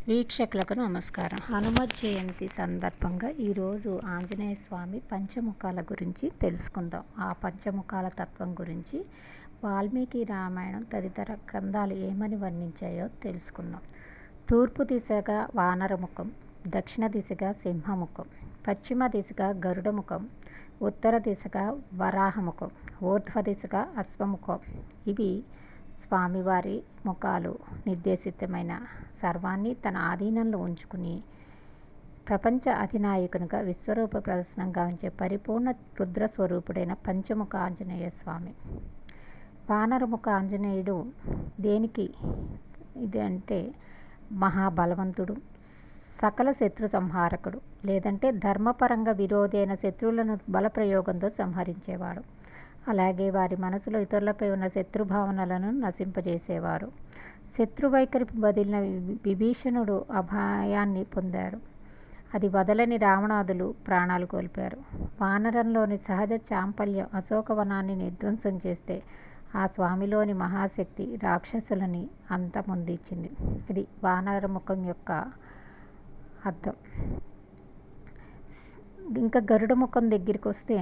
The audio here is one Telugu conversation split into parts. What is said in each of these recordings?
వీక్షకులకు నమస్కారం. హనుమత్ జయంతి సందర్భంగా ఈరోజు ఆంజనేయ స్వామి పంచముఖాల గురించి తెలుసుకుందాం. ఆ పంచముఖాల తత్వం గురించి వాల్మీకి రామాయణం తదితర గ్రంథాలు ఏమని వర్ణించాయో తెలుసుకుందాం. తూర్పు దిశగా వానరముఖం, దక్షిణ దిశగా సింహముఖం, పశ్చిమ దిశగా గరుడముఖం, ఉత్తర దిశగా వరాహముఖం, ఊర్ధ్వ దిశగా అశ్వముఖం. ఇవి స్వామివారి ముఖాలు. నిర్దేశితమైన సర్వాన్ని తన ఆధీనంలో ఉంచుకుని ప్రపంచ అధినాయకునిగా విశ్వరూప ప్రదర్శనంగా ఉంచే పరిపూర్ణ రుద్రస్వరూపుడైన పంచముఖ ఆంజనేయ స్వామి. వానరముఖ ఆంజనేయుడు దేనికి ఇది అంటే మహాబలవంతుడు, సకల శత్రు సంహారకుడు, లేదంటే ధర్మపరంగా విరోధైన శత్రువులను బలప్రయోగంతో సంహరించేవాడు. అలాగే వారి మనసులో ఇతరులపై ఉన్న శత్రుభావనలను నశింపజేసేవారు. శత్రువైఖరికి బదిలిన విభీషణుడు అభయాన్ని పొందారు. అది వదలని రావణాదులు ప్రాణాలు కోల్పారు. వానరంలోని సహజ చాంపల్యం అశోకవనాన్ని నిర్ధ్వంసం చేస్తే ఆ స్వామిలోని మహాశక్తి రాక్షసులని అంతమొందించింది. ఇది వానరముఖం యొక్క అర్థం. ఇంకా గరుడ ముఖం దగ్గరికి వస్తే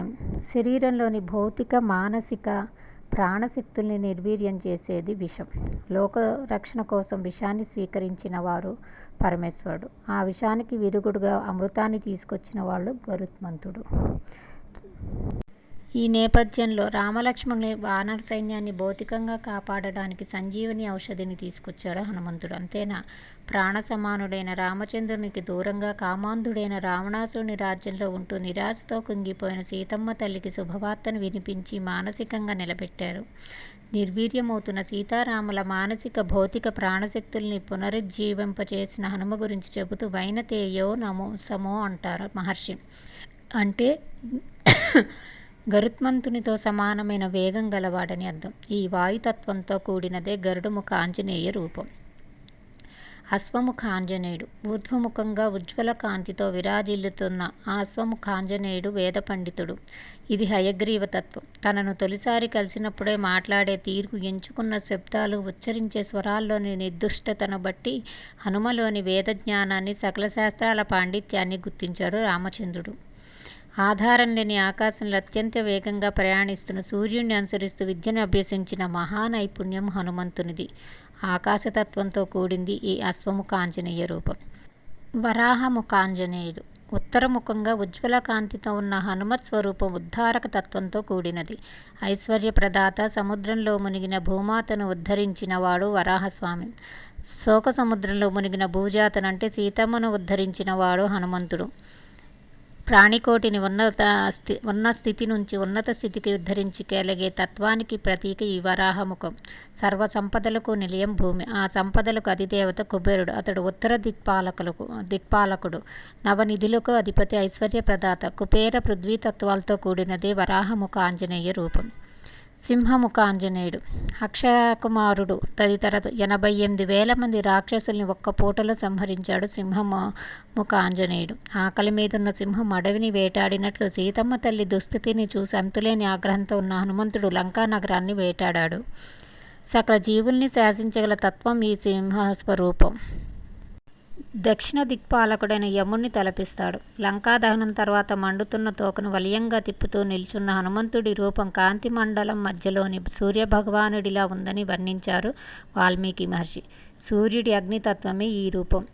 శరీరంలోని భౌతిక, మానసిక, ప్రాణశక్తుల్ని నిర్వీర్యం చేసేది విషం. లోకరక్షణ కోసం విషాన్ని స్వీకరించిన వారు పరమేశ్వరుడు. ఆ విషానికి విరుగుడుగా అమృతాన్ని తీసుకొచ్చిన వాళ్ళు గరుత్మంతుడు. ఈ నేపథ్యంలో రామలక్ష్మణుని వానర సైన్యాన్ని భౌతికంగా కాపాడడానికి సంజీవని ఔషధిని తీసుకొచ్చాడు హనుమంతుడు. అంతేనా, ప్రాణ సమానుడైన రామచంద్రునికి దూరంగా కామాంధుడైన రావణాసురుని రాజ్యంలో ఉంటూ నిరాశతో కుంగిపోయిన సీతమ్మ తల్లికి శుభవార్తను వినిపించి మానసికంగా నిలబెట్టాడు. నిర్వీర్యమవుతున్న సీతారాముల మానసిక, భౌతిక ప్రాణశక్తుల్ని పునరుజ్జీవింపచేసిన హనుమ గురించి చెబుతూ వైనతేయో నమో సమో అంటారు మహర్షి. అంటే గరుత్మంతునితో సమానమైన వేగం గలవాడని అర్థం. ఈ వాయుతత్వంతో కూడినదే గరుడముఖ ఆంజనేయ రూపం. అశ్వముఖ ఆంజనేయుడు ఊర్ధ్వముఖంగా ఉజ్వల కాంతితో విరాజిల్లుతున్న ఆ అశ్వముఖ ఆంజనేయుడు వేద పండితుడు. ఇది హయగ్రీవ తత్వం. తనను తొలిసారి కలిసినప్పుడే మాట్లాడే తీరు, ఎంచుకున్న శబ్దాలు, ఉచ్చరించే స్వరాల్లోని నిర్దుష్టతను బట్టి హనుమలోని వేద జ్ఞానాన్ని, సకల శాస్త్రాల పాండిత్యాన్ని గుర్తించాడు రామచంద్రుడు. ఆధారం లేని ఆకాశంలో అత్యంత వేగంగా ప్రయాణిస్తున్న సూర్యుడిని అనుసరిస్తూ విద్యను అభ్యసించిన మహానైపుణ్యం హనుమంతునిది. ఆకాశతత్వంతో కూడింది ఈ అశ్వముఖ ఆంజనేయ రూపం. వరాహముఖ ఆంజనేయుడు ఉత్తరముఖంగా ఉజ్వల కాంతితో ఉన్న హనుమత్ స్వరూపం ఉద్ధారక తత్వంతో కూడినది. ఐశ్వర్యప్రదాత, సముద్రంలో మునిగిన భూమాతను ఉద్ధరించిన వాడు వరాహస్వామి. శోక సముద్రంలో మునిగిన భూజాతను అంటే సీతమ్మను ఉద్ధరించిన వాడు హనుమంతుడు. ప్రాణికోటిని ఉన్న స్థితి నుంచి ఉన్నత స్థితికి ఉద్ధరించగలిగే తత్వానికి ప్రతీక ఈ వరాహముఖం. సర్వ సంపదలకు నిలయం భూమి. ఆ సంపదలకు అధిదేవత కుబేరుడు. అతడు ఉత్తర దిక్పాలకుడు, నవనిధులకు అధిపతి, ఐశ్వర్య ప్రదాత. కుబేర పృథ్వీ తత్వాలతో కూడినదే వరాహముఖ ఆంజనేయ రూపం. సింహముఖ ఆంజనేయుడు అక్షయకుమారుడు తదితర 88,000 మంది రాక్షసుల్ని ఒక్క పూటలో సంహరించాడు సింహముఖ ఆంజనేయుడు. ఆకలి మీదున్న సింహం అడవిని వేటాడినట్లు సీతమ్మ తల్లి దుస్థితిని చూసి అంతులేని ఆగ్రహంతో ఉన్న హనుమంతుడు లంకా నగరాన్ని వేటాడాడు. సకల జీవుల్ని శాసించగల తత్వం ఈ సింహస్వరూపం. దక్షిణ దిక్పాలకుడైన యముణ్ణి తలపిస్తాడు. లంకా దహనం తర్వాత మండుతున్న తోకను వలయంగా తిప్పుతూ నిల్చున్న హనుమంతుడి రూపం కాంతి మండలం మధ్యలోని సూర్యభగవానుడిలా ఉందని వర్ణించారు వాల్మీకి మహర్షి. సూర్యుడి అగ్నితత్వమే ఈ రూపం.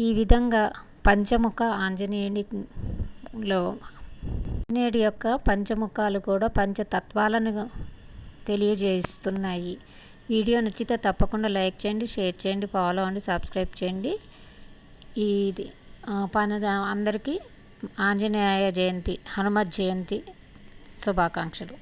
ఈ విధంగా పంచముఖ ఆంజనేయుడిలో ఆంజనేయుడి యొక్క పంచముఖాలు కూడా పంచతత్వాలను తెలియజేస్తున్నాయి. వీడియో నచ్చితే తప్పకుండా లైక్ చేయండి, షేర్ చేయండి, ఫాలో అండి, సబ్స్క్రైబ్ చేయండి. ఇది అందరికీ ఆంజనేయ జయంతి, హనుమత్ జయంతి శుభాకాంక్షలు.